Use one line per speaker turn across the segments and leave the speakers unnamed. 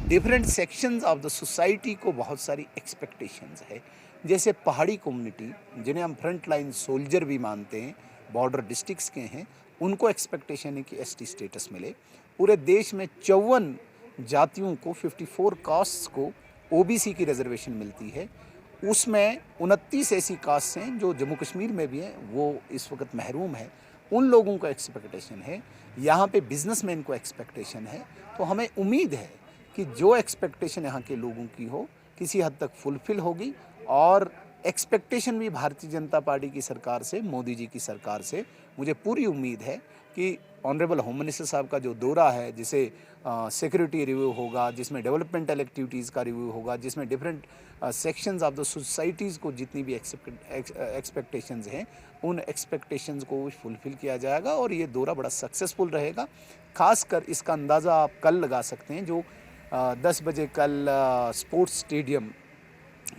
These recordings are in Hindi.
Different sections of the society को बहुत सारी एक्सपेक्टेशंस है। जैसे पहाड़ी कम्युनिटी, जिन्हें हम फ्रंट लाइन सोल्जर भी मानते हैं, बॉर्डर डिस्ट्रिक्ट्स के हैं, उनको एक्सपेक्टेशन है कि एसटी स्टेटस मिले। पूरे देश में 54 जातियों को, 54 कास्ट्स को ओबीसी की रिजर्वेशन मिलती है। उसमें 29 ऐसी कास्ट हैं जो जम्मू कश्मीर में भी हैं, वो इस वक्त महरूम है। उन लोगों को एक्सपेक्टेशन है, यहाँ पे बिजनेसमैन को एक्सपेक्टेशन है। तो हमें उम्मीद है कि जो एक्सपेक्टेशन यहाँ के लोगों की हो, किसी हद तक फुलफिल होगी। और एक्सपेक्टेशन भी भारतीय जनता पार्टी की सरकार से, मोदी जी की सरकार से मुझे पूरी उम्मीद है कि ऑनरेबल होम मिनिस्टर साहब का जो दौरा है, जिसे सिक्योरिटी रिव्यू होगा, जिसमें डेवलपमेंटल एक्टिविटीज़ का रिव्यू होगा, जिसमें different sections of the societies को जितनी भी एक्सपेक्टेशंस हैं, उन एक्सपेक्टेशंस को फुलफिल किया जाएगा और ये दौरा बड़ा सक्सेसफुल रहेगा। खासकर इसका अंदाज़ा आप कल लगा सकते हैं, जो 10 बजे कल स्पोर्ट्स स्टेडियम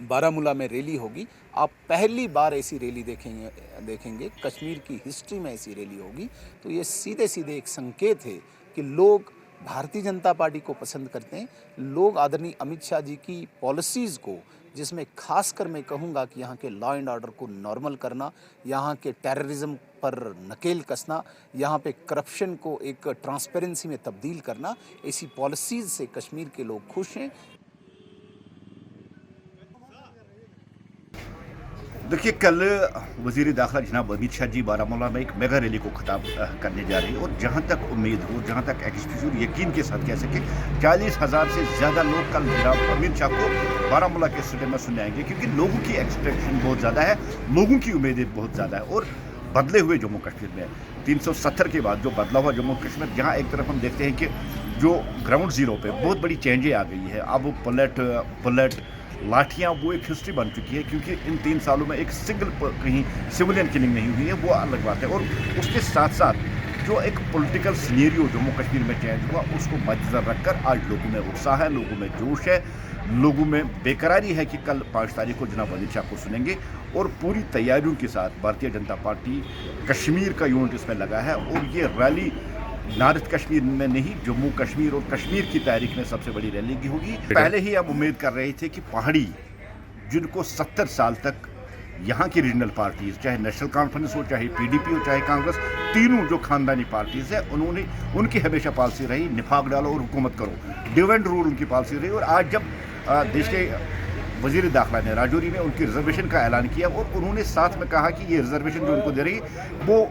बारामूला में रैली होगी। आप पहली बार ऐसी रैली देखेंगे, कश्मीर की हिस्ट्री में ऐसी रैली होगी। तो ये सीधे सीधे एक संकेत है कि लोग भारतीय जनता पार्टी को पसंद करते हैं। लोग आदरणीय अमित शाह जी की पॉलिसीज़ को, जिसमें खासकर मैं कहूँगा कि यहाँ के लॉ एंड ऑर्डर को नॉर्मल करना, यहाँ के टेररिज्म पर नकेल कसना, यहाँ पे करप्शन को एक ट्रांसपेरेंसी में तब्दील करना, ऐसी पॉलिसीज़ से कश्मीर के लोग खुश हैं।
देखिए, कल वज़ीर दाखिला जनाब अमित शाह जी बारामूला में एक मेगा रैली को खिताब करने जा रही है। और जहाँ तक उम्मीद हो, जहाँ तक एक्सपेक्टेशन यकीन के साथ कह सके, 40,000 से ज़्यादा लोग कल जनाब अमित शाह को बारामूला के स्टेडियम में सुनने आएंगे, क्योंकि लोगों की एक्सपेक्टेशन बहुत ज़्यादा है, लोगों की उम्मीदें बहुत ज़्यादा है। और बदले हुए जम्मू कश्मीर में 370 के बाद जो बदला हुआ जम्मू कश्मीर, जहाँ एक तरफ हम देखते हैं कि जो ग्राउंड ज़ीरो पे बहुत बड़ी चेंजें आ गई है। अब बुलेट लाठियाँ वो एक हिस्ट्री बन चुकी है, क्योंकि इन 3 सालों में एक सिंगल कहीं सिविलियन किलिंग नहीं हुई है, वो अलग बात है। और उसके साथ साथ जो एक पॉलिटिकल सिनेरियो जम्मू कश्मीर में चेंज हुआ, उसको मद्देनजर रखकर आज लोगों में उत्साह है, लोगों में जोश है, लोगों में बेकरारी है कि कल 5 तारीख को जनाब अमित शाह को सुनेंगे। और पूरी तैयारियों के साथ भारतीय जनता पार्टी कश्मीर का यूनिट इसमें लगा है। और ये रैली नॉर्थ कश्मीर में नहीं, जम्मू कश्मीर और कश्मीर की तारीख में सबसे बड़ी रैली की होगी। पहले ही हम उम्मीद कर रहे थे कि पहाड़ी, जिनको 70 साल तक यहाँ की रीजनल पार्टीज, चाहे नेशनल कॉन्फ्रेंस हो, चाहे पीडीपी हो, चाहे कांग्रेस, तीनों जो खानदानी पार्टीज है, उनकी हमेशा पॉलिसी रही निफाक डालो और हुकूमत करो, डिवाइड रूल उनकी पॉलिसी रही। और आज जब देश के वज़ीर दाखिला ने राजौरी में उनकी रिजर्वेशन का ऐलान किया, और उन्होंने साथ में कहा कि ये रिजर्वेशन जो उनको दे रही है वो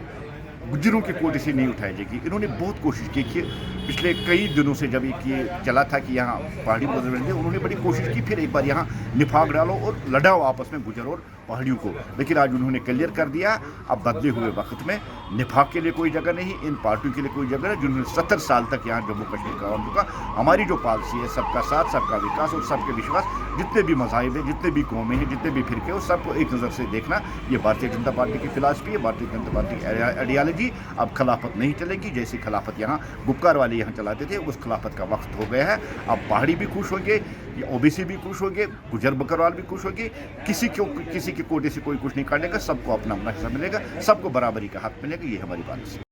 गुज्जरों के कोटे से नहीं उठाई जाएगी। इन्होंने बहुत कोशिश की कि पिछले कई दिनों से जब ये चला था कि यहाँ पहाड़ी को रिजर्वेशन दे, उन्होंने बड़ी कोशिश की, फिर एक बार यहाँ निफाक डालो और लड़ाओ आपस में गुज्जर और पहाड़ियों को। लेकिन आज उन्होंने क्लियर कर दिया, अब बदले हुए वक्त में निफाक के लिए कोई जगह नहीं, इन पार्टियों के लिए कोई जगह नहीं, जिन्होंने 70 साल तक यहाँ जम्मू कश्मीर का काम चुका। हमारी जो पॉलिसी है, सबका साथ, सबका विकास और सबके विश्वास, जितने भी मज़ाहिब हैं, जितने भी कौमें हैं, जितने भी फिरके हो, सबको एक नज़र से देखना, ये भारतीय जनता पार्टी की फिलासफी है, भारतीय जनता पार्टी की आइडियालॉजी। अब खिलाफत नहीं चलेगी, जैसी खिलाफत यहाँ गुपकार वाले यहाँ चलाते थे, उस खिलाफत का वक्त हो गया है। अब पहाड़ी भी खुश होंगे, ओबीसी भी खुश होंगे, गुजर बकरवाल भी खुश होंगे, किसी के कोटे से कोई कुछ नहीं काटेगा, सबको अपना अपना हिस्सा मिलेगा, सबको बराबरी का हक मिलेगा। ये हमारी बात है।